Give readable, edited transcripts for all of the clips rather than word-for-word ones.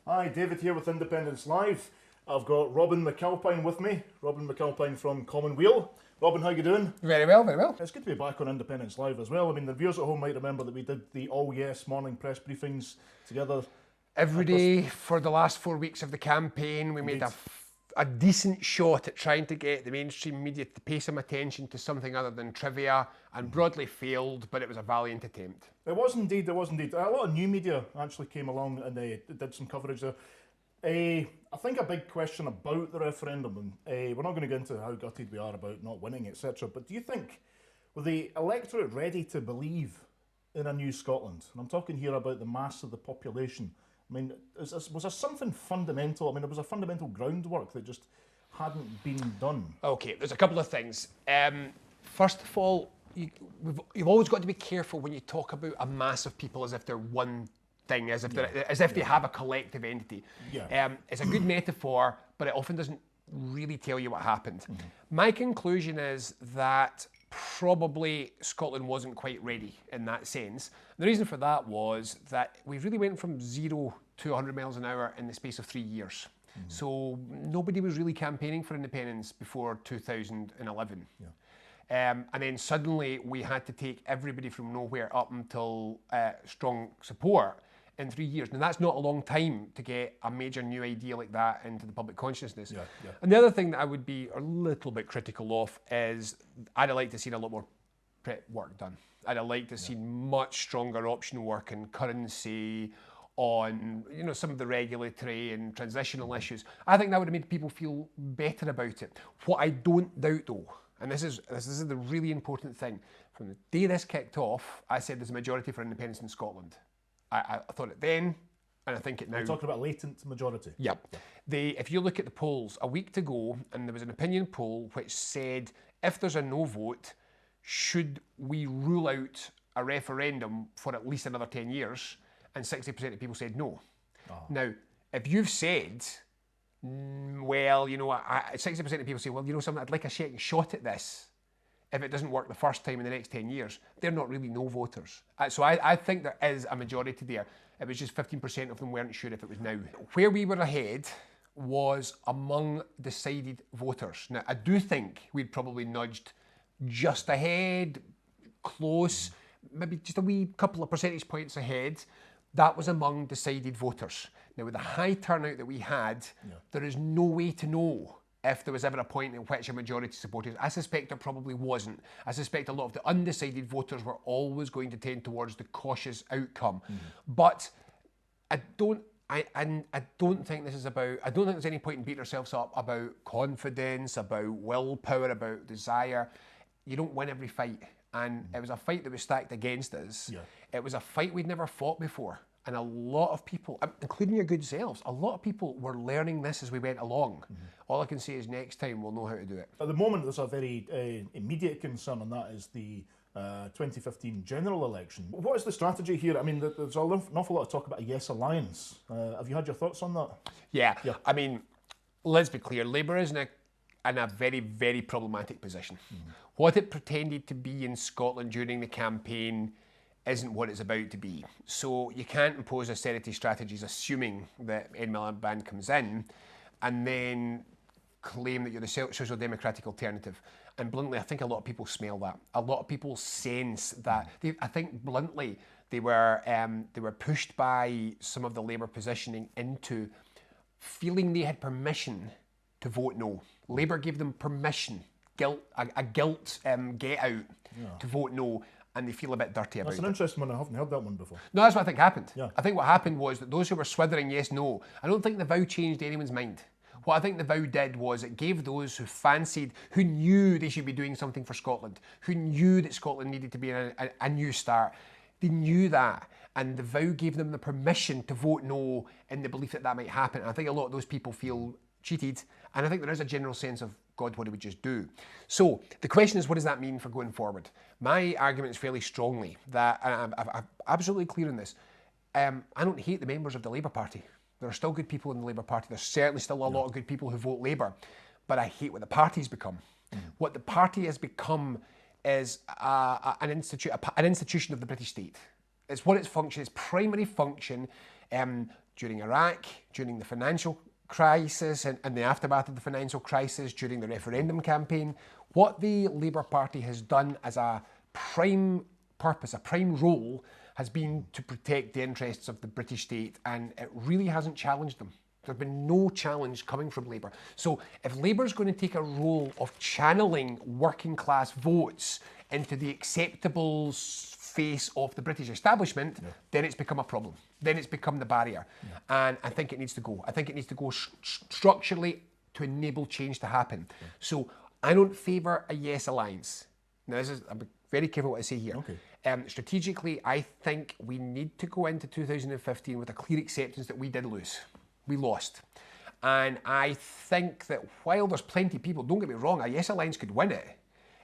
Hi, David here with Independence Live. I've got Robin McAlpine with me. Robin McAlpine from Common Weal. Robin, how you doing? Very well, very well. It's good to be back on Independence Live as well. I mean, the viewers at home might remember that we did the All Yes morning press briefings together. Every day for the last 4 weeks of the campaign, we made a decent shot at trying to get the mainstream media to pay some attention to something other than trivia, and broadly failed, but it was a valiant attempt. It was indeed, it was indeed. A lot of new media actually came along and did some coverage there. I think a big question about the referendum, and we're not going to get into how gutted we are about not winning, etc., but do you think, were the electorate ready to believe in a new Scotland? And I'm talking here about the mass of the population. I mean, was there something fundamental? I mean, there was a fundamental groundwork that just hadn't been done. Okay, there's a couple of things. First of all, you've always got to be careful when you talk about a mass of people as if they're one thing, as if they have a collective entity. Yeah. It's a good metaphor, but it often doesn't really tell you what happened. Mm-hmm. My conclusion is that probably Scotland wasn't quite ready in that sense. The reason for that was that we really went from 0 to 100 miles an hour in the space of 3 years. Mm-hmm. So nobody was really campaigning for independence before 2011. Yeah. And then suddenly we had to take everybody from nowhere up until strong support in 3 years. Now that's not a long time to get a major new idea like that into the public consciousness. Yeah. And the other thing that I would be a little bit critical of is I'd have liked to have seen a lot more prep work done. I'd have liked to have seen much stronger option work in currency, on some of the regulatory and transitional issues. I think that would have made people feel better about it. What I don't doubt though, and this is the really important thing, from the day this kicked off, I said there's a majority for independence in Scotland. I thought it then, and I think it now. You're talking about latent majority. Yep. If you look at the polls, a week to go, and there was an opinion poll which said, if there's a no vote, should we rule out a referendum for at least another 10 years? And 60% of people said no. Oh. Now, if you've said, well, 60% of people say, well, something, I'd like a second shot at this. If it doesn't work the first time in the next 10 years, they're not really no voters. So I think there is a majority there. It was just 15% of them weren't sure if it was now. Where we were ahead was among decided voters. Now, I do think we'd probably nudged just ahead, close, maybe just a wee couple of percentage points ahead. That was among decided voters. Now, with the high turnout that we had, there is no way to know if there was ever a point in which a majority supported. I suspect there probably wasn't. I suspect a lot of the undecided voters were always going to tend towards the cautious outcome. But I don't think this is about, I don't think there's any point in beating ourselves up about confidence, about willpower, about desire. You don't win every fight. And it was a fight that was stacked against us. Yeah. It was a fight we'd never fought before. And a lot of people, including your good selves, a lot of people were learning this as we went along. All I can say is next time we'll know how to do it. At the moment, there's a very immediate concern, and that is the 2015 general election. What is the strategy here? I mean, there's an awful lot of talk about a Yes Alliance. Have you had your thoughts on that? Yeah. I mean, let's be clear. Labour is in a very, very problematic position. What it pretended to be in Scotland during the campaign isn't what it's about to be. So you can't impose austerity strategies assuming that Ed Miliband comes in and then claim that you're the social democratic alternative. And bluntly, I think a lot of people smell that. A lot of people sense that. I think bluntly, they were pushed by some of the Labour positioning into feeling they had permission to vote no. Labour gave them permission, a guilt get out to vote no. And they feel a bit dirty about it. That's an interesting one. I haven't heard that one before. No, that's what I think happened. Yeah. I think what happened was that those who were swithering yes, no, I don't think the vow changed anyone's mind. What I think the vow did was it gave those who fancied, who knew they should be doing something for Scotland, who knew that Scotland needed to be a new start, they knew that. And the vow gave them the permission to vote no in the belief that that might happen. And I think a lot of those people feel cheated. And I think there is a general sense of, God, what do we just do? So the question is, what does that mean for going forward? My argument is fairly strongly that, and I'm absolutely clear on this, I don't hate the members of the Labour Party. There are still good people in the Labour Party. There's certainly still a lot of good people who vote Labour. But I hate what the party's become. What the party has become is an institution of the British state. It's what its function, its primary function, during Iraq, during the financial crisis and the aftermath of the financial crisis, during the referendum campaign. What the Labour Party has done as a prime purpose, a prime role, has been to protect the interests of the British state, and it really hasn't challenged them. There's been no challenge coming from Labour. So if Labour's going to take a role of channeling working class votes into the acceptable face of the British establishment, then it's become a problem. Then it's become the barrier. And I think it needs to go. I think it needs to go structurally to enable change to happen. So I don't favour a yes alliance. Now, I'm very careful what I say here. Strategically, I think we need to go into 2015 with a clear acceptance that we did lose. We lost. And I think that while there's plenty of people, don't get me wrong, a yes alliance could win it.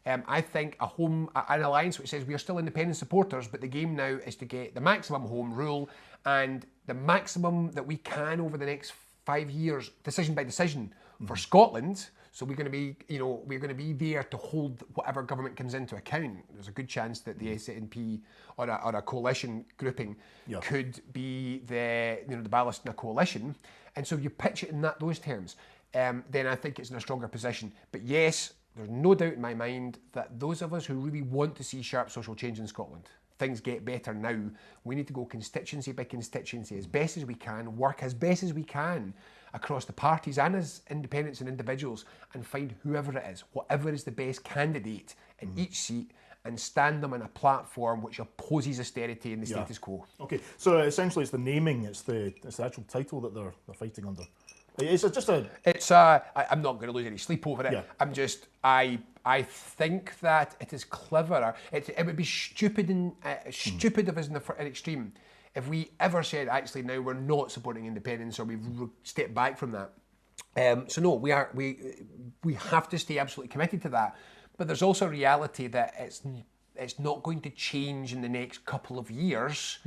I think an alliance which says we are still independent supporters, but the game now is to get the maximum home rule and the maximum that we can over the next 5 years, decision by decision, for Scotland. So we're going to be, we're going to be there to hold whatever government comes into account. There's a good chance that the SNP or a coalition grouping could be the ballast in a coalition. And so if you pitch it in those terms, then I think it's in a stronger position. But yes, there's no doubt in my mind that those of us who really want to see sharp social change in Scotland, things get better now, we need to go constituency by constituency as best as we can, work as best as we can across the parties and as independents and individuals, and find whoever it is, whatever is the best candidate in each seat, and stand them on a platform which opposes austerity and the status quo. Okay, so essentially it's the naming, it's the actual title that they're fighting under. I'm not going to lose any sleep over it. I think that it is cleverer. It would be stupid stupid of us in the extreme if we ever said, actually, now we're not supporting independence or we've stepped back from that. So no, we have to stay absolutely committed to that. But there's also a reality that it's not going to change in the next couple of years.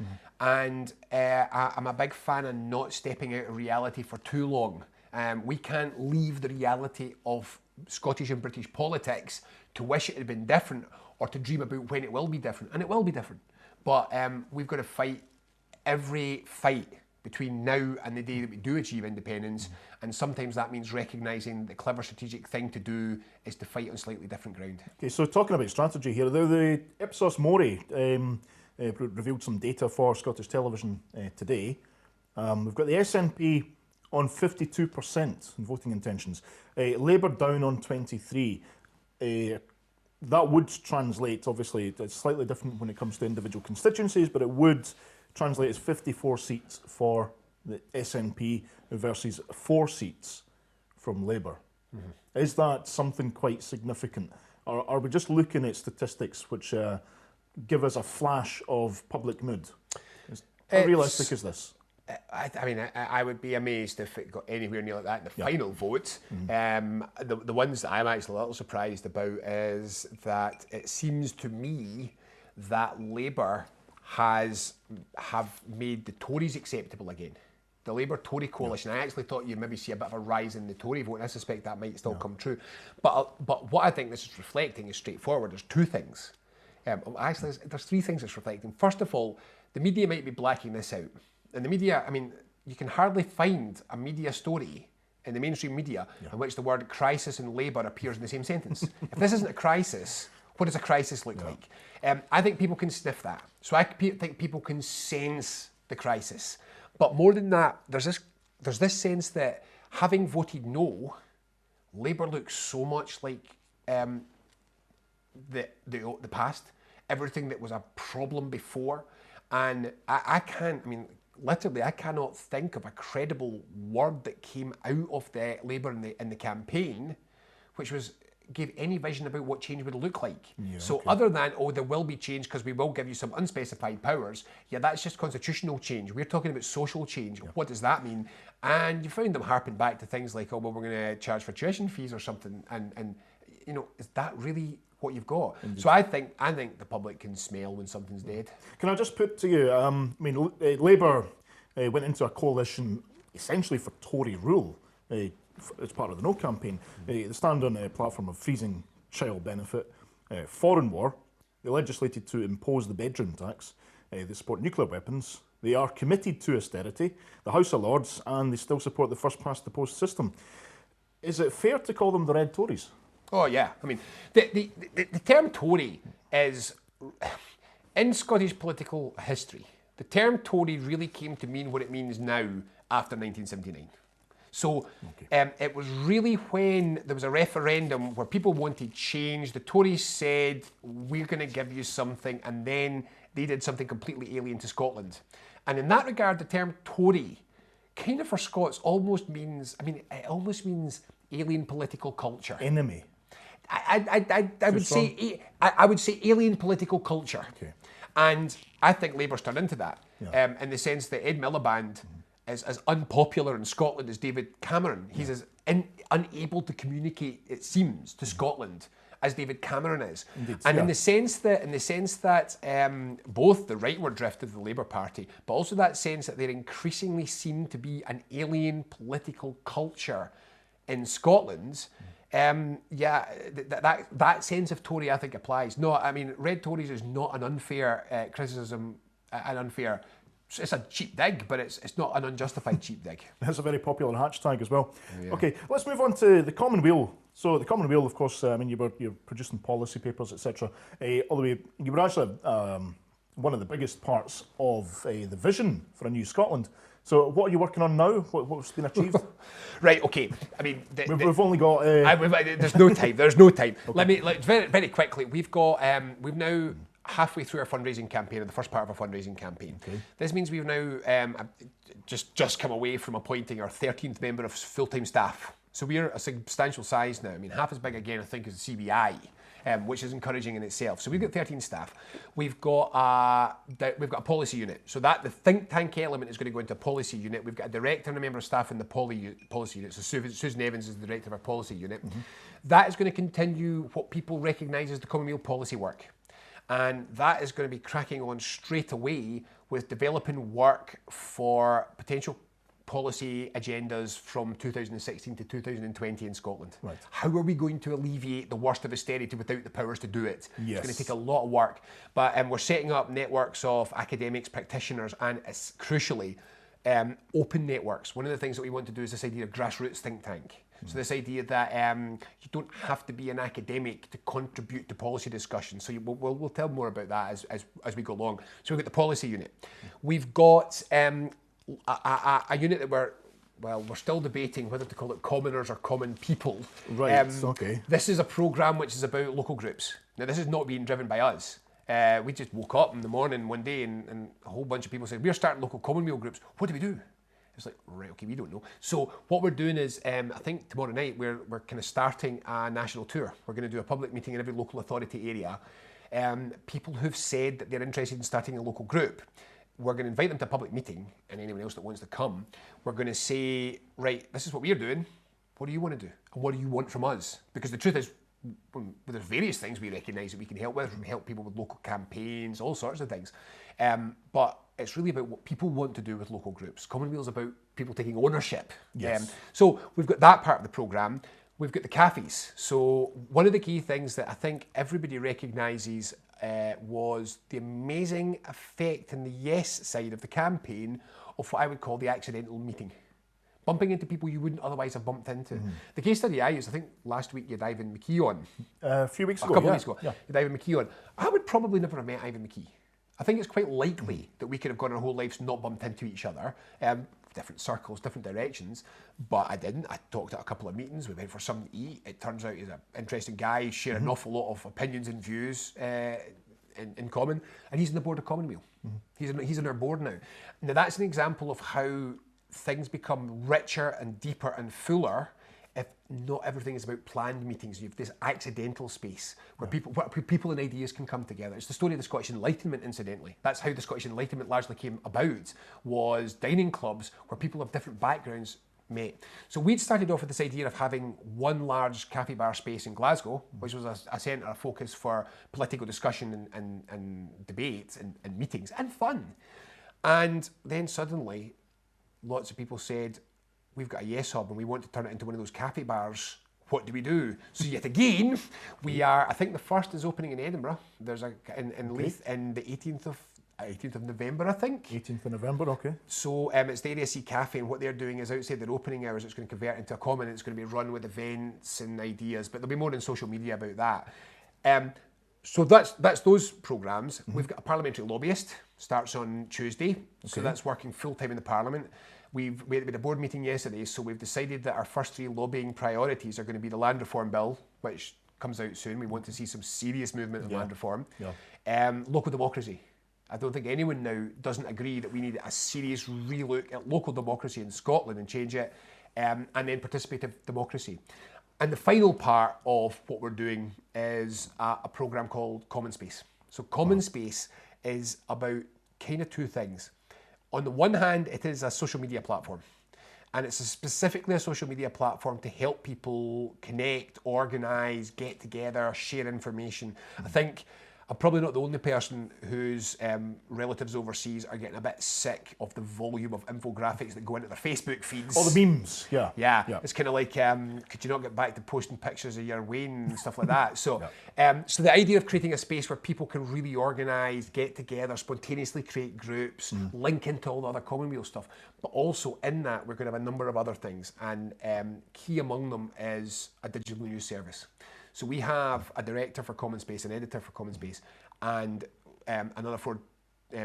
And I'm a big fan of not stepping out of reality for too long. We can't leave the reality of Scottish and British politics to wish it had been different or to dream about when it will be different. And it will be different. But we've got to fight every fight between now and the day that we do achieve independence, and sometimes that means recognising the clever strategic thing to do is to fight on slightly different ground. Okay, so talking about strategy here, the Ipsos Mori revealed some data for Scottish television today. We've got the SNP on 52% in voting intentions, Labour down on 23%. That would translate, obviously, it's slightly different when it comes to individual constituencies, but it would translate as 54 seats for the SNP versus 4 seats from Labour. Is that something quite significant? Or are we just looking at statistics which give us a flash of public mood? How realistic is this? I would be amazed if it got anywhere near like that in the final vote. The ones that I'm actually a little surprised about is that it seems to me that Labour have made the Tories acceptable again. The Labour-Tory coalition, I actually thought you'd maybe see a bit of a rise in the Tory vote, and I suspect that might still come true. But what I think this is reflecting is straightforward. There's 2 things. Actually, there's 3 things it's reflecting. First of all, the media might be blacking this out. And the media, you can hardly find a media story in the mainstream media in which the word crisis and Labour appears in the same sentence. If this isn't a crisis, what does a crisis look like? I think people can sniff that. So I think people can sense the crisis. But more than that, there's this sense that having voted no, Labour looks so much like the past, everything that was a problem before. And I cannot think of a credible word that came out of the Labour in the campaign, which gave any vision about what change would look like. Other than, there will be change because we will give you some unspecified powers, that's just constitutional change. We're talking about social change. What does that mean? And you found them harping back to things like, we're going to charge for tuition fees or something. And is that really what you've got? Indeed. So I think the public can smell when something's dead. Can I just put to you, Labour went into a coalition essentially for Tory rule. As part of the No campaign. They stand on a platform of freezing child benefit, foreign war. They legislated to impose the bedroom tax. They support nuclear weapons, They are committed to austerity, the House of Lords, and they still support the first-past-the-post system. Is it fair to call them the Red Tories? Oh yeah, I mean, the term Tory is, in Scottish political history, the term Tory really came to mean what it means now after 1979. So it was really when there was a referendum where people wanted change. The Tories said, we're going to give you something, and then they did something completely alien to Scotland. And in that regard, the term Tory, kind of for Scots, almost means, I mean, it almost means alien political culture. Enemy. I would say alien political culture. Okay. And I think Labour's turned into that, in the sense that Ed Miliband is as unpopular in Scotland as David Cameron. He's as unable to communicate, it seems, to Scotland as David Cameron is. Indeed, and in the sense that both the rightward drift of the Labour Party, but also that sense that there increasingly seem to be an alien political culture in Scotland. That sense of Tory, I think, applies. No, I mean, Red Tories is not an unfair criticism, it's a cheap dig, but it's not an unjustified cheap dig. That's a very popular hashtag as well. Yeah. Okay, let's move on to the Common Weal. So the Common Weal, of course, I mean, you're producing policy papers, etc. All the way, you were actually one of the biggest parts of the vision for a new Scotland. So what are you working on now? What's been achieved? Right, okay. I mean, we've only got. There's no time. There's no time. Okay. Let me very, very quickly. We've now halfway through our fundraising campaign, or the first part of our fundraising campaign. Okay. This means we've now just come away from appointing our 13th member of full-time staff. So we're a substantial size now. I mean, half as big again, I think, as the CBI. Which is encouraging in itself. So we've got 13 staff. We've got a policy unit. So that the think tank element is going to go into a policy unit. We've got a director and a member of staff in the policy unit. So Susan Evans is the director of our policy unit. Mm-hmm. That is going to continue what people recognise as the Common Weal policy work. And that is going to be cracking on straight away with developing work for potential policy agendas from 2016 to 2020 in Scotland. Right. How are we going to alleviate the worst of austerity without the powers to do it? Yes. It's going to take a lot of work. But we're setting up networks of academics, practitioners, and crucially, open networks. One of the things that we want to do is this idea of grassroots think tank. So this idea that you don't have to be an academic to contribute to policy discussions. So we'll tell more about that as we go along. So we've got the policy unit. We've got a unit that we're still debating whether to call it commoners or common people. Right, okay. This is a programme which is about local groups. Now, this is not being driven by us. We just woke up in the morning one day and a whole bunch of people said, we're starting local Common Weal groups. What do we do? It's like, right, okay, we don't know. So what we're doing is, I think tomorrow night, we're kind of starting a national tour. We're going to do a public meeting in every local authority area. People who've said that they're interested in starting a local group, we're going to invite them to a public meeting, and anyone else that wants to come, we're going to say, right, this is what we're doing. What do you want to do? And what do you want from us? Because the truth is, there's various things we recognise that we can help with, help people with local campaigns, all sorts of things. But it's really about what people want to do with local groups. Common Weal is about people taking ownership. Yes. So we've got that part of the programme. We've got the cafes. So one of the key things that I think everybody recognises was the amazing effect in the yes side of the campaign of what I would call the accidental meeting. Bumping into people you wouldn't otherwise have bumped into. Mm-hmm. The case study I used, I think last week you had Ivan McKee on. A few weeks ago, a couple of weeks ago. Yeah. You had Ivan McKee on. I would probably never have met Ivan McKee. I think it's quite likely that we could have gone our whole lives not bumped into each other. Different circles, different directions, but I didn't. I talked at a couple of meetings, we went for something to eat. It turns out he's an interesting guy, share an awful lot of opinions and views in common, and he's on the board of Common Weal. He's on our board now. Now that's an example of how things become richer and deeper and fuller if not everything is about planned meetings. You have this accidental space where people and ideas can come together. It's the story of the Scottish Enlightenment, incidentally. That's how the Scottish Enlightenment largely came about, was dining clubs where people of different backgrounds met. So we'd started off with this idea of having one large cafe bar space in Glasgow, which was a centre of focus for political discussion and debate and meetings and fun. And then suddenly, lots of people said, we've got a Yes Hub and we want to turn it into one of those cafe bars. What do we do? So yet again, we are, I think the first is opening in Edinburgh. There's in Leith in the 18th of 18th of November, I think. 18th of November, okay. So it's the Area C Cafe, and what they're doing is outside their opening hours, it's going to convert into a common, and it's going to be run with events and ideas, but there'll be more on social media about that. So that's those programmes. We've got a parliamentary lobbyist, starts on Tuesday, so that's working full-time in the Parliament. We had a board meeting yesterday, so we've decided that our first 3 lobbying priorities are going to be the land reform bill, which comes out soon. We want to see some serious movement on land reform. Local democracy. I don't think anyone now doesn't agree that we need a serious relook at local democracy in Scotland and change it, and then participative democracy. And the final part of what we're doing is a programme called Common Space. So Common Space is about kind of 2 things. On the one hand, it is a social media platform. And it's specifically a social media platform to help people connect, organise, get together, share information. I think I'm probably not the only person whose relatives overseas are getting a bit sick of the volume of infographics that go into their Facebook feeds. All the memes, Yeah. It's kind of like, could you not get back to posting pictures of your Wayne and stuff like that? So, so the idea of creating a space where people can really organise, get together, spontaneously create groups, link into all the other Common Weal stuff. But also in that, we're going to have a number of other things. And key among them is a digital news service. So we have a director for Common Space, an editor for Common Space, and another 4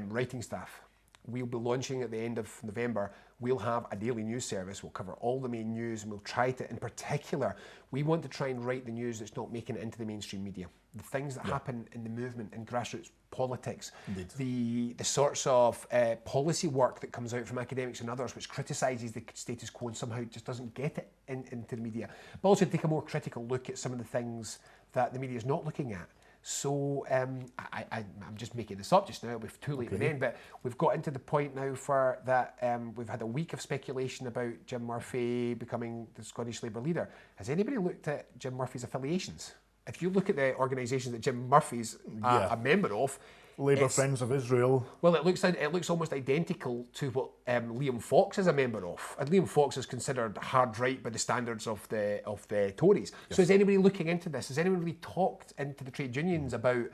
writing staff. We'll be launching at the end of November. We'll have a daily news service. We'll cover all the main news, and we'll try to, in particular, we want to try and write the news that's not making it into the mainstream media. The things that happen in the movement, in grassroots politics, the sorts of policy work that comes out from academics and others, which criticises the status quo and somehow just doesn't get it into the media. But also take a more critical look at some of the things that the media is not looking at. So I'm just making this up just now, we're too late to the end, but we've got into the point now for that we've had a week of speculation about Jim Murphy becoming the Scottish Labour leader. Has anybody looked at Jim Murphy's affiliations? If you look at the organisations that Jim Murphy's a member of, Labour Friends of Israel. Well, it looks almost identical to what Liam Fox is a member of, and Liam Fox is considered hard right by the standards of the Tories. So is anybody looking into this? Has anyone really talked into the trade unions about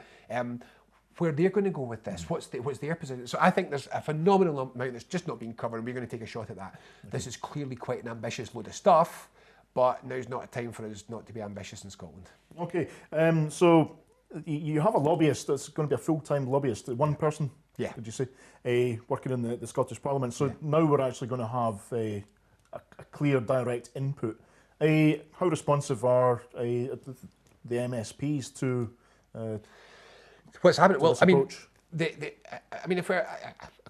where they're going to go with this? What's their position? So I think there's a phenomenal amount that's just not being covered, and we're going to take a shot at that. This is clearly quite an ambitious load of stuff, but now's not a time for us not to be ambitious in Scotland. Okay, so you have a lobbyist that's going to be a full-time lobbyist, 1 person, did you say, working in the Scottish Parliament. So now we're actually going to have a clear, direct input. How responsive are the MSPs to what's happening? Well, I mean, if we're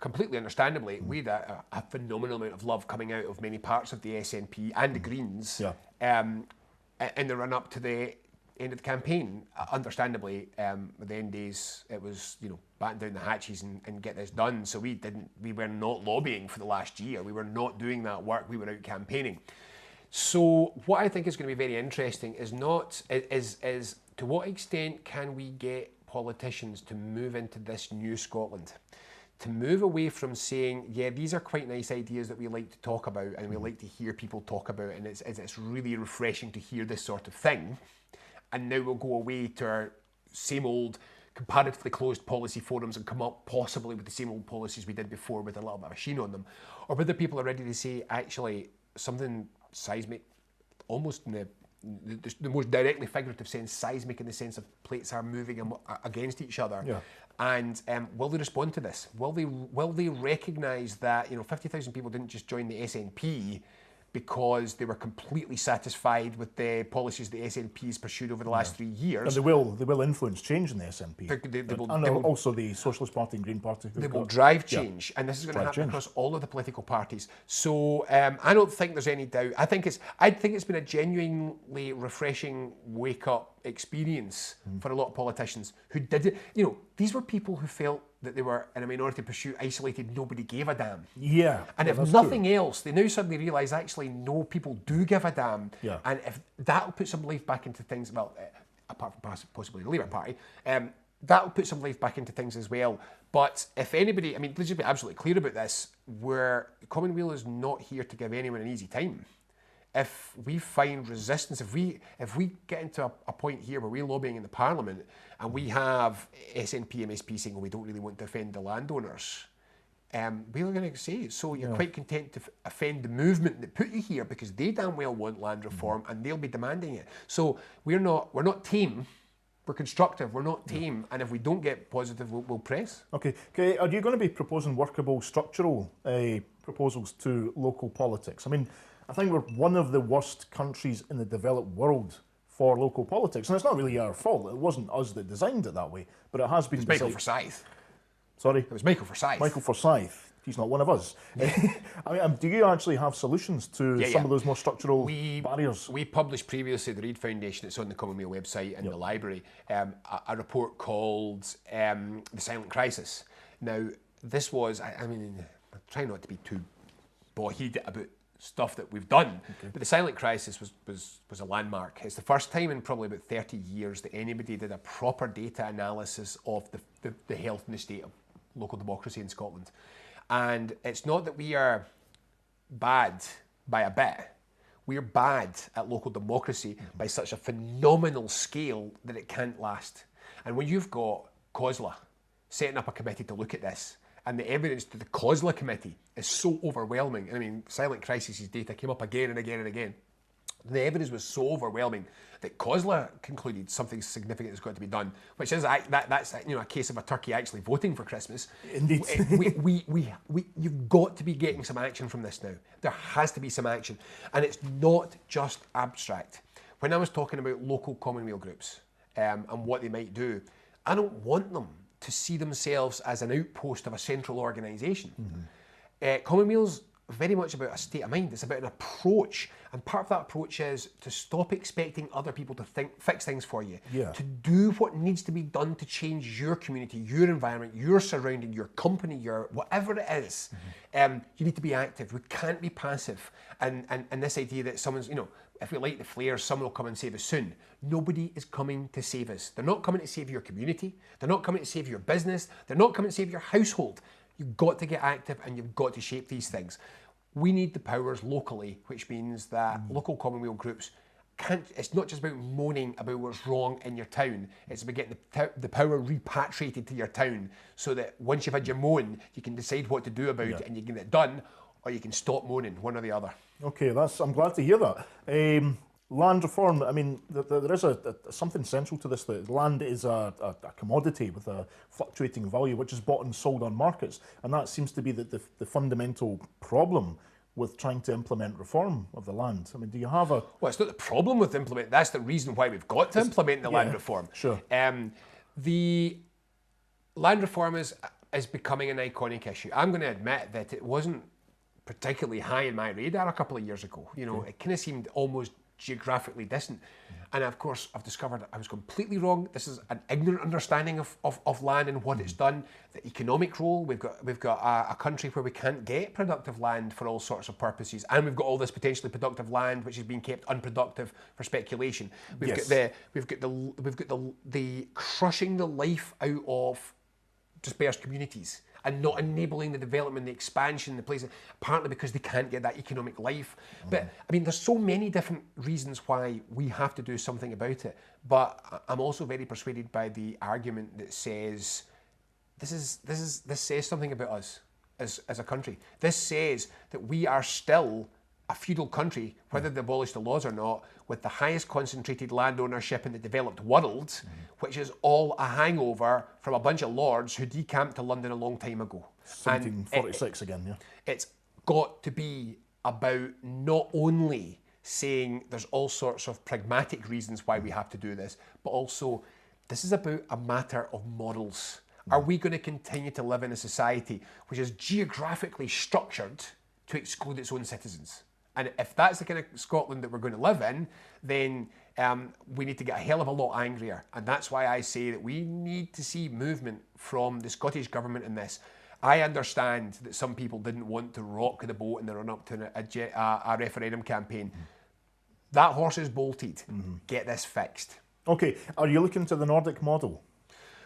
completely understandably, we had a phenomenal amount of love coming out of many parts of the SNP and the Greens in the run-up to the end of the campaign. Understandably, at the end days, it was batten down the hatches and get this done. So we were not lobbying for the last year. We were not doing that work. We were out campaigning. So what I think is going to be very interesting is to what extent can we get politicians to move into this new Scotland, to move away from saying, yeah, these are quite nice ideas that we like to talk about and we like to hear people talk about, and it's really refreshing to hear this sort of thing. And now we'll go away to our same old comparatively closed policy forums and come up possibly with the same old policies we did before with a little bit of a sheen on them. Or whether people are ready to say, actually, something seismic, almost in the most directly figurative sense, seismic in the sense of plates are moving against each other. And will they respond to this? Will they recognise that 50,000 people didn't just join the SNP because they were completely satisfied with the policies the SNP has pursued over the last 3 years. And they will influence change in the SNP. They will also the Socialist Party and Green Party. They will drive change, and this is going to happen across all of the political parties. So I don't think there's any doubt. I think it's been a genuinely refreshing wake-up experience for a lot of politicians who did it. These were people who felt that they were in a minority pursuit, isolated, nobody gave a damn. And if nothing else, they now suddenly realise, actually, no, people do give a damn. And if that'll put some life back into things, well, apart from possibly the Labour Party, that'll put some life back into things as well. But if anybody, let's just be absolutely clear about this, Common Weal is not here to give anyone an easy time. if we find resistance, if we get into a point here where we're lobbying in the Parliament and we have SNP, MSP saying, we don't really want to offend the landowners, we're going to say it. So you're quite content to offend the movement that put you here because they damn well want land reform and they'll be demanding it. So we're not tame. We're constructive, we're not tame, and if we don't get positive, we'll press. Okay, are you going to be proposing workable structural proposals to local politics? I mean, I think we're one of the worst countries in the developed world for local politics, and it's not really our fault. It wasn't us that designed it that way, but it has been. It's Michael Forsyth. Sorry? It was Michael Forsyth. Michael Forsyth. He's not one of us. I mean, do you actually have solutions to some of those more structural barriers? We published previously, the Reid Foundation, it's on the Common Weal website and the library, a report called The Silent Crisis. Now, this was, I mean, I'm trying not to be too boheed about stuff that we've done, but The Silent Crisis was a landmark. It's the first time in probably about 30 years that anybody did a proper data analysis of the health and the state of local democracy in Scotland. And it's not that we are bad by a bit. We're bad at local democracy by such a phenomenal scale that it can't last. And when you've got COSLA setting up a committee to look at this, and the evidence to the COSLA committee is so overwhelming. I mean, Silent Crisis's data came up again and again and again. The evidence was so overwhelming that COSLA concluded something significant has got to be done, which is that's a case of a turkey actually voting for Christmas. Indeed. You've got to be getting some action from this now. There has to be some action, and it's not just abstract. When I was talking about local Common Weal groups and what they might do, I don't want them to see themselves as an outpost of a central organisation. Common Weal's very much about a state of mind. It's about an approach, and part of that approach is to stop expecting other people to fix things for you, to do what needs to be done to change your community, your environment, your surrounding, your company, your whatever it is. You need to be active. We can't be passive. And this idea that someone's, if we light the flares, someone will come and save us soon. Nobody is coming to save us. They're not coming to save your community. They're not coming to save your business. They're not coming to save your household. You've got to get active and you've got to shape these things. We need the powers locally, which means that local Common Weal groups it's not just about moaning about what's wrong in your town, it's about getting the power repatriated to your town so that once you've had your moan, you can decide what to do about it and you can get it done, or you can stop moaning, one or the other. Okay, I'm glad to hear that. Land reform, I mean, there is something central to this, that land is a commodity with a fluctuating value, which is bought and sold on markets. And that seems to be the fundamental problem with trying to implement reform of the land. I mean, do you have a... Well, it's not the problem with implement, that's the reason why we've got to implement the land reform. Sure. The land reform is becoming an iconic issue. I'm going to admit that it wasn't particularly high in my radar a couple of years ago. It kind of seemed almost geographically distant. And of course, I've discovered I was completely wrong. This is an ignorant understanding of land and what it's done. The economic role, we've got a country where we can't get productive land for all sorts of purposes, and we've got all this potentially productive land which is being kept unproductive for speculation. We've got the crushing the life out of dispersed communities and not enabling the development, the expansion, the places, partly because they can't get that economic life. But I mean, there's so many different reasons why we have to do something about it. But I'm also very persuaded by the argument that says this says something about us as a country. This says that we are still a feudal country, whether they abolished the laws or not, with the highest concentrated land ownership in the developed world, which is all a hangover from a bunch of lords who decamped to London a long time ago. 1746 again, yeah. It's got to be about not only saying there's all sorts of pragmatic reasons why we have to do this, but also this is about a matter of models. Are we going to continue to live in a society which is geographically structured to exclude its own citizens? And if that's the kind of Scotland that we're going to live in, then we need to get a hell of a lot angrier. And that's why I say that we need to see movement from the Scottish Government in this. I understand that some people didn't want to rock the boat in the run-up to a referendum campaign. That horse is bolted. Get this fixed. Okay, are you looking to the Nordic model?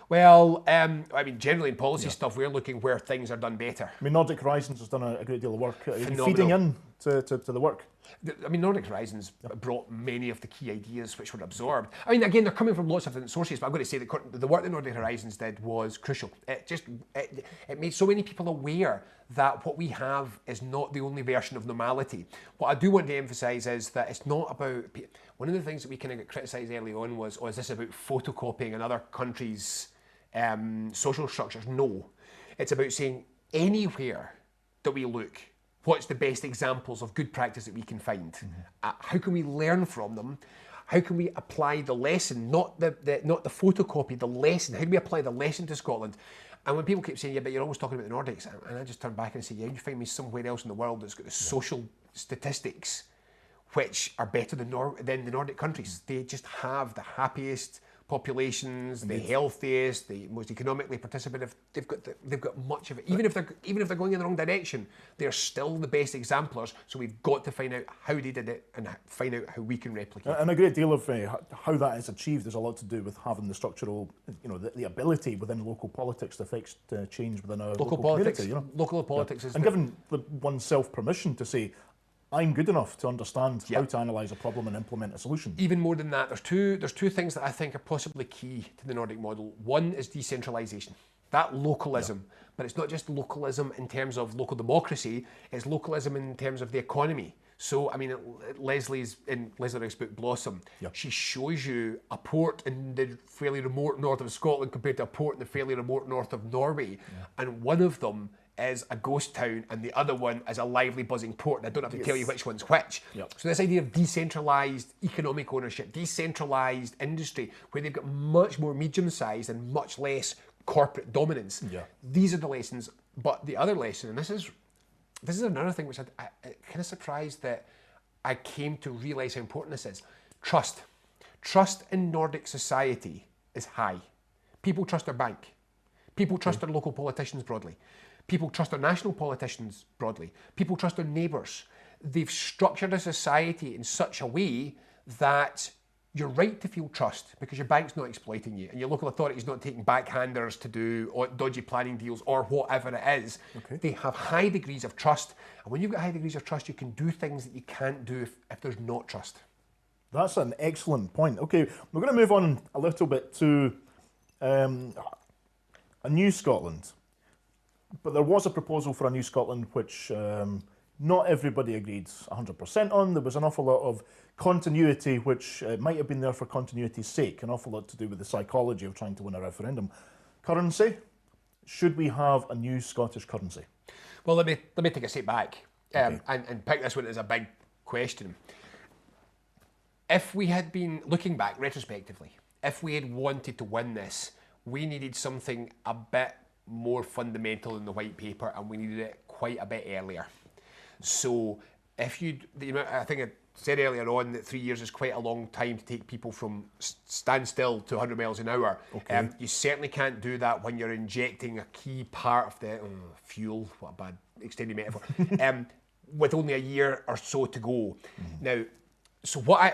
Well, I mean, generally in policy stuff, we're looking where things are done better. I mean, Nordic Horizons has done a great deal of work. Are you Phenomenal. feeding in to the work? I mean, Nordic Horizons brought many of the key ideas which were absorbed. I mean, again, they're coming from lots of different sources, but I'm going to say that the work that Nordic Horizons did was crucial. It made so many people aware that what we have is not the only version of normality. What I do want to emphasise is that it's not about... One of the things that we kind of got criticised early on was, oh, is this about photocopying another country's social structures? No. It's about saying anywhere that we look, what's the best examples of good practice that we can find? How can we learn from them? How can we apply the lesson, not the photocopy, the lesson? How do we apply the lesson to Scotland? And when people keep saying, yeah, but you're always talking about the Nordics, and I just turn back and say, yeah, you find me somewhere else in the world that's got the social statistics which are better than the Nordic countries. They just have the happiest populations, the healthiest, the most economically participative. They've got much of it. Even if they're going in the wrong direction, they're still the best exemplars. So we've got to find out how they did it and find out how we can replicate it. And a great deal of how that is achieved has a lot to do with having the structural, the ability within local politics to affect change within a local politics. community. Local politics is... And given oneself permission to say, I'm good enough to understand how to analyse a problem and implement a solution. Even more than that, there's two things that I think are possibly key to the Nordic model. One is decentralisation, that localism, but it's not just localism in terms of local democracy, it's localism in terms of the economy. So, I mean, Leslie's in Leslie Rigg's book Blossom, she shows you a port in the fairly remote north of Scotland compared to a port in the fairly remote north of Norway, and one of them is a ghost town and the other one is a lively buzzing port. And I don't have to tell you which one's which. So this idea of decentralised economic ownership, decentralised industry, where they've got much more medium-sized and much less corporate dominance. These are the lessons. But the other lesson, and this is another thing which I kind of surprised that I came to realise how important this is. Trust. Trust in Nordic society is high. People trust their bank. People trust their local politicians broadly. People trust their national politicians broadly. People trust their neighbours. They've structured a society in such a way that you're right to feel trust because your bank's not exploiting you and your local authority's not taking backhanders to do dodgy planning deals or whatever it is. They have high degrees of trust. And when you've got high degrees of trust, you can do things that you can't do if there's not trust. That's an excellent point. Okay, we're going to move on a little bit to a new Scotland. But there was a proposal for a new Scotland which not everybody agreed 100% on. There was an awful lot of continuity which might have been there for continuity's sake, an awful lot to do with the psychology of trying to win a referendum. Currency, should we have a new Scottish currency? Well, let me take a step back and pick this one as a big question. If we had been looking back retrospectively, if we had wanted to win this, we needed something a bit more fundamental than the white paper, and we needed it quite a bit earlier. So if I think I said earlier on that 3 years is quite a long time to take people from standstill to 100 miles an hour. You certainly can't do that when you're injecting a key part of the fuel, what a bad extended metaphor, with only a year or so to go. Now, so I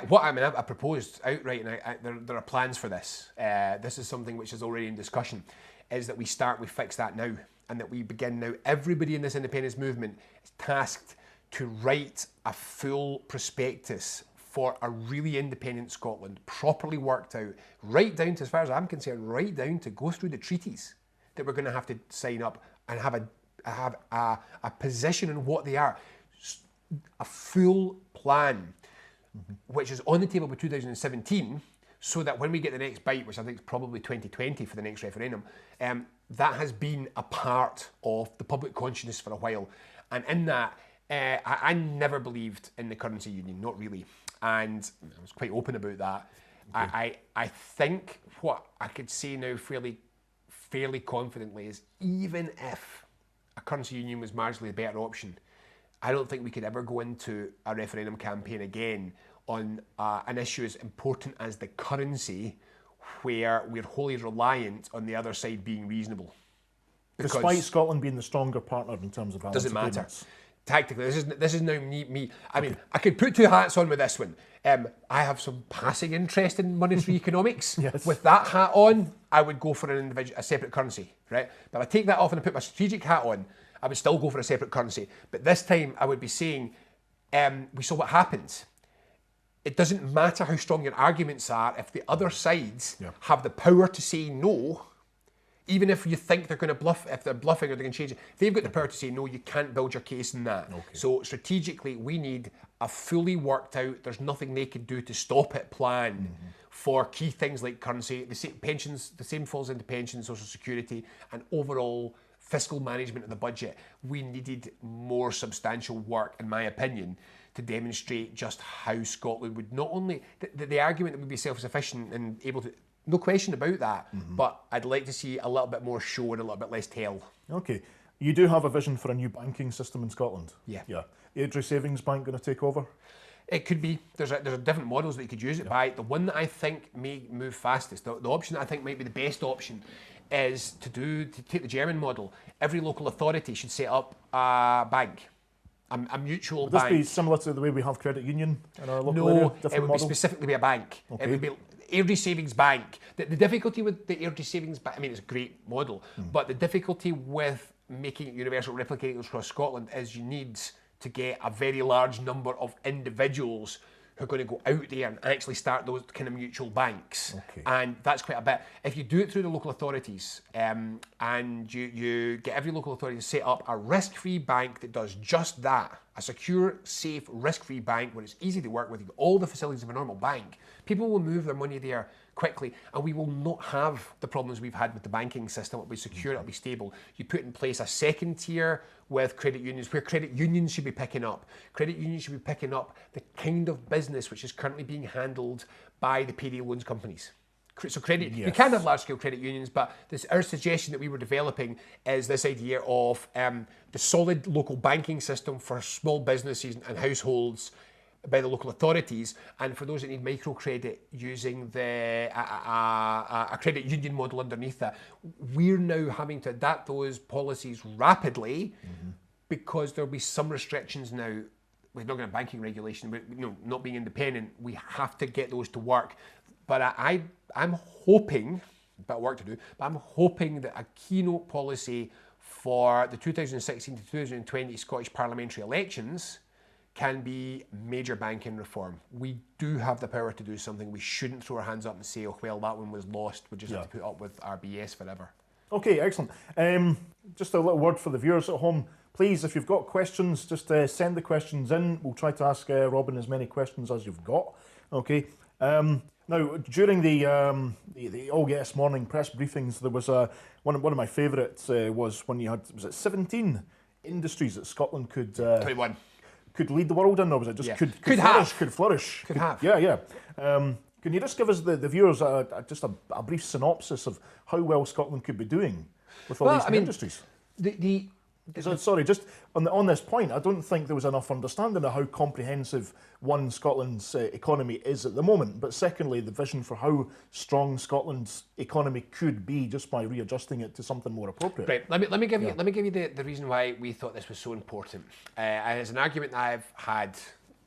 proposed outright, and there are plans for this. This is something which is already in discussion, is that we fix that now, and that we begin now. Everybody in this independence movement is tasked to write a full prospectus for a really independent Scotland, properly worked out, right down to, as far as I'm concerned, right down to go through the treaties that we're going to have to sign up and have a position in what they are, a full plan, which is on the table by 2017. So that when we get the next bite, which I think is probably 2020 for the next referendum, that has been a part of the public consciousness for a while. And in that, I never believed in the currency union, not really. And I was quite open about that. I think what I could say now fairly confidently is even if a currency union was marginally a better option, I don't think we could ever go into a referendum campaign again on an issue as important as the currency, where we're wholly reliant on the other side being reasonable. Despite Scotland being the stronger partner in terms of balance doesn't matter. agreements. tactically, this is now me. I mean, I could put two hats on with this one. I have some passing interest in monetary economics. Yes. With that hat on, I would go for a separate currency, right? But if I take that off and I put my strategic hat on, I would still go for a separate currency. But this time, I would be saying, we saw what happens. It doesn't matter how strong your arguments are if the other sides have the power to say no. Even if you think they're going to bluff, if they're bluffing or they're going to change it, if they've got the power to say no, you can't build your case in that. Okay. So strategically, we need a fully worked out, there's nothing they could do to stop it plan for key things like currency, the same pensions, the same falls into pensions, social security, and overall fiscal management of the budget. We needed more substantial work, in my opinion, to demonstrate just how Scotland would not only, the argument that we'd be self-sufficient and able to, no question about that, but I'd like to see a little bit more show and a little bit less tell. Okay. You do have a vision for a new banking system in Scotland? Yeah. Airdrie Savings Bank going to take over? It could be. There's different models that you could use it by. The one that I think may move fastest, the option that I think might be the best option, is to take the German model. Every local authority should set up a bank. A mutual bank. Would this be similar to the way we have credit union in our local area? No, it would be specifically be a bank. Okay. It would be Airdrie Savings Bank. The difficulty with the Airdrie Savings Bank, I mean, it's a great model, but the difficulty with making it universal replicating across Scotland is you need to get a very large number of individuals who are going to go out there and actually start those kind of mutual banks. Okay. And that's quite a bit. If you do it through the local authorities and you get every local authority to set up a risk-free bank that does just that, a secure, safe, risk-free bank where it's easy to work with, all the facilities of a normal bank, people will move their money there quickly, and we will not have the problems we've had with the banking system. It'll be secure, it'll be stable. You put in place a second tier with credit unions, where credit unions should be picking up. Credit unions should be picking up the kind of business which is currently being handled by the payday loans companies. So credit, you can have large-scale credit unions, but our suggestion that we were developing is this idea of the solid local banking system for small businesses and households by the local authorities, and for those that need microcredit, using a credit union model underneath that. We're now having to adapt those policies rapidly because there'll be some restrictions now. We're not going to have banking regulation, but not being independent, we have to get those to work. But I'm hoping, a bit of work to do, but I'm hoping that a keynote policy for the 2016 to 2020 Scottish parliamentary elections can be major banking reform. We do have the power to do something. We shouldn't throw our hands up and say, oh, well, that one was lost. We just have to put up with RBS forever. Okay, excellent. Just a little word for the viewers at home. Please, if you've got questions, just send the questions in. We'll try to ask Robin as many questions as you've got. Okay. Now, during the All Yes morning press briefings, there was one of my favourites was when you had, was it 17 industries that Scotland could... 21. Could lead the world in, or was it just could flourish? Could have. Yeah. Can you just give us the viewers just a brief synopsis of how well Scotland could be doing with all these industries? Sorry, just on this point, I don't think there was enough understanding of how comprehensive, one, Scotland's economy is at the moment, but secondly, the vision for how strong Scotland's economy could be just by readjusting it to something more appropriate. Right. Let me give you the reason why we thought this was so important. And it's an argument that I've had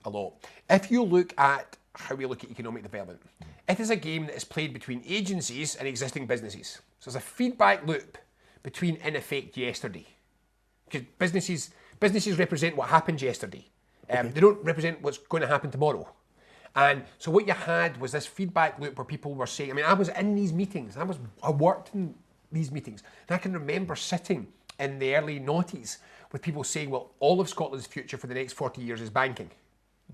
a lot. If you look at how we look at economic development, it is a game that is played between agencies and existing businesses. So there's a feedback loop between, in effect, yesterday. Because businesses represent what happened yesterday. They don't represent what's going to happen tomorrow. And so what you had was this feedback loop where people were saying, I mean, I was in these meetings, I worked in these meetings, and I can remember sitting in the early noughties with people saying, well, all of Scotland's future for the next 40 years is banking.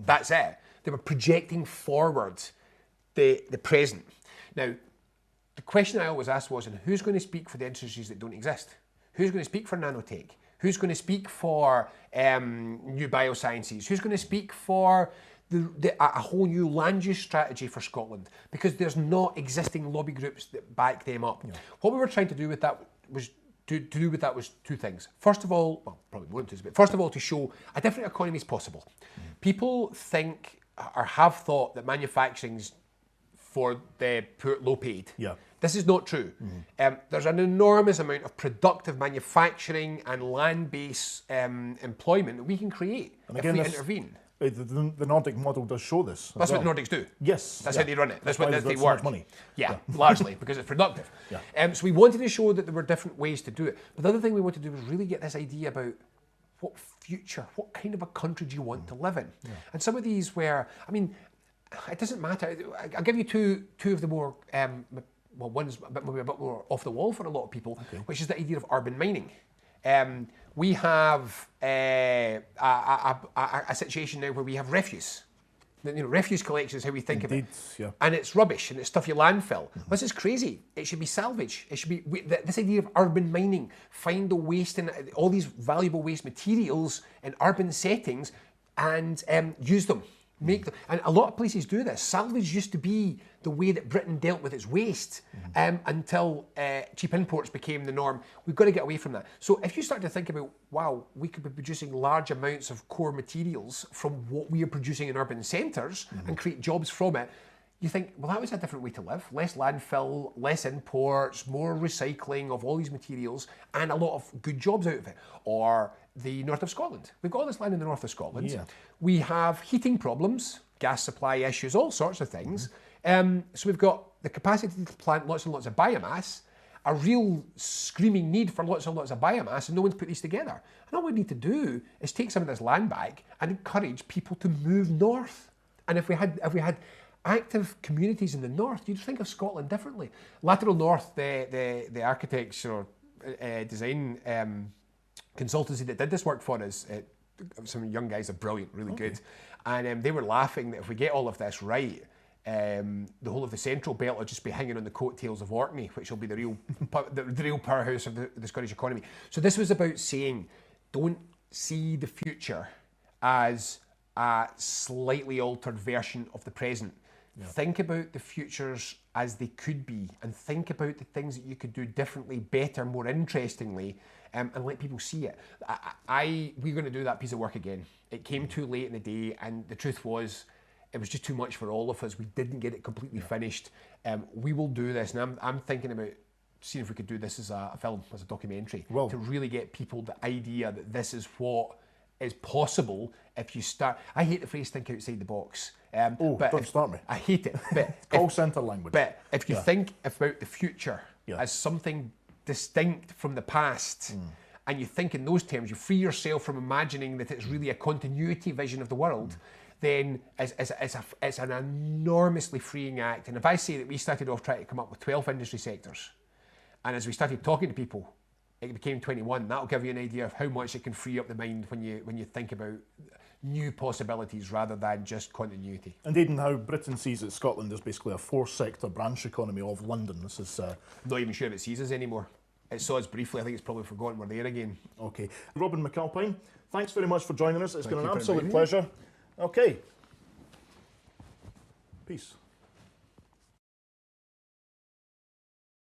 That's it. They were projecting forward the present. Now, the question I always asked was, and who's going to speak for the industries that don't exist? Who's going to speak for nanotech? Who's going to speak for new biosciences? Who's going to speak for a whole new land use strategy for Scotland? Because there's not existing lobby groups that back them up. Yeah. What we were trying to do with that was two things. First of all, well, probably more than two, but first of all, to show a different economy is possible. People think or have thought that manufacturing's for the poor, low paid. Yeah. This is not true. There's an enormous amount of productive manufacturing and land-based employment that we can create if we intervene. The Nordic model does show this. That's what the Nordics do. Yes. That's how they run it. That's why what they've they got so work. much money. Yeah, largely, because it's productive. So we wanted to show that there were different ways to do it. But the other thing we wanted to do was really get this idea about what future, what kind of a country do you want to live in? And some of these were, I mean, it doesn't matter. I'll give you two of the more, well, one's maybe a bit more off the wall for a lot of people, which is the idea of urban mining. We have a situation now where we have refuse. Refuse collection is how we think of it. And it's rubbish and it's stuff you landfill. This is crazy. It should be salvage. It should be this idea of urban mining. Find the waste and all these valuable waste materials in urban settings and use them. Make them. And a lot of places do this. Salvage used to be the way that Britain dealt with its waste until cheap imports became the norm. We've got to get away from that. So if you start to think about, wow, we could be producing large amounts of core materials from what we are producing in urban centres and create jobs from it, you think, well, that was a different way to live. Less landfill, less imports, more recycling of all these materials, and a lot of good jobs out of it. Or the north of Scotland. We've got all this land in the north of Scotland. We have heating problems, gas supply issues, all sorts of things. So we've got the capacity to plant lots and lots of biomass, a real screaming need for lots and lots of biomass, and no one's put these together. And all we need to do is take some of this land back and encourage people to move north. And if we had active communities in the north, you'd think of Scotland differently. Lateral North, the architects or design consultancy that did this work for us, some young guys are brilliant, really good, and they were laughing that if we get all of this right, the whole of the central belt will just be hanging on the coattails of Orkney, which will be the real powerhouse of the Scottish economy. So this was about saying, don't see the future as a slightly altered version of the present. Think about the futures as they could be, and think about the things that you could do differently, better, more interestingly, and let people see it. We're going to do that piece of work again. It came too late in the day, and the truth was, it was just too much for all of us. We didn't get it completely finished. We will do this, and I'm thinking about seeing if we could do this as a film, as a documentary, to really get people the idea that this is what is possible if you start. I hate the phrase "think outside the box." But don't start me. I hate it. But call centre language. But if you think about the future as something distinct from the past, and you think in those terms, you free yourself from imagining that it's really a continuity vision of the world, then it's an enormously freeing act. And if I say that we started off trying to come up with 12 industry sectors, and as we started talking to people, it became 21, that'll give you an idea of how much it can free up the mind when you think about new possibilities rather than just continuity. Indeed, and how Britain sees it, Scotland is basically a four-sector branch economy of London. This is... I'm not even sure if it sees us anymore. It saw us briefly. I think it's probably forgotten we're there again. Okay. Robin McAlpine, thanks very much for joining us. It's been an absolute pleasure. Okay. Peace.